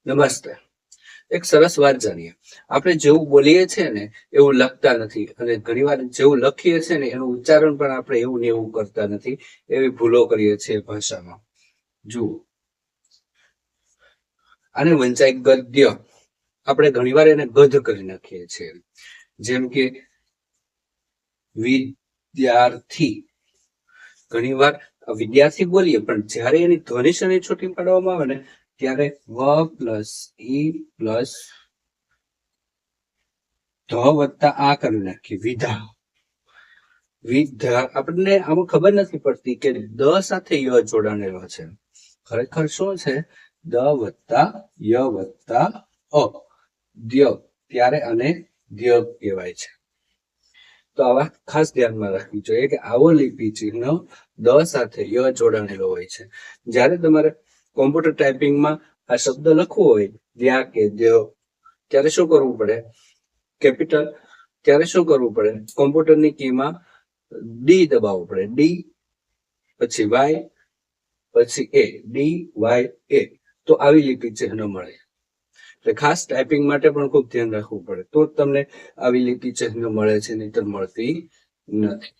નમસ્તે. એક સરસ વાત જાણીએ. આપણે જેવું બોલીએ છીએ ને એવું લખતા નથી, અને ઘણીવાર જેવું લખીએ છીએ ને એનું ઉચ્ચારણ પણ આપણે એવું ને એવું કરતા નથી. એવી ભૂલો કરીએ છીએ ભાષામાં. જુઓ, આને વંચાય ગદ્ય. આપણે ઘણીવાર એને ગધ કરી નાખીએ છીએ. જેમ કે વિદ્યાર્થી, ઘણીવાર વિદ્યાર્થી બોલીએ, પણ જ્યારે એની ધ્વનિ શ્રેણી છૂટી પાડવામાં આવે ને ત્યારે વ પ્લસ ઈ પ્લસ ધ વત્તા આ કરી નાખીએ, વિધા. વિધા આપણને આમાં ખબર નથી પડતી કે દ સાથે ય જોડાણેલો છે. ખરેખર શું છે? દ વત્તા ય વત્તા અ, દ્ય. ત્યારે આને દ્ય કહેવાય છે. તો આવા ખાસ ધ્યાનમાં રાખવી જોઈએ કે આવો લિપિ ચિહ્ન દ સાથે ય જોડાણેલો હોય છે. જ્યારે તમારે કોમ્પ્યુટર ટાઈપિંગમાં આ શબ્દ લખવો હોય, દ્યા કે દ્ય, ત્યારે શું કરવું પડે? કેપિટલ. ત્યારે શું કરવું પડે? કોમ્પ્યુટરની કીમાં ડી દબાવવું પડે. ડી પછી વાય પછી એ, ડી વાય એ. તો આવી લિપિ ચિહ્ન મળે. એટલે ખાસ ટાઈપિંગ માટે પણ ખૂબ ધ્યાન રાખવું પડે, તો જ તમને આવી લિપિ ચિહ્ન મળે છે, નહીતર મળતી નથી.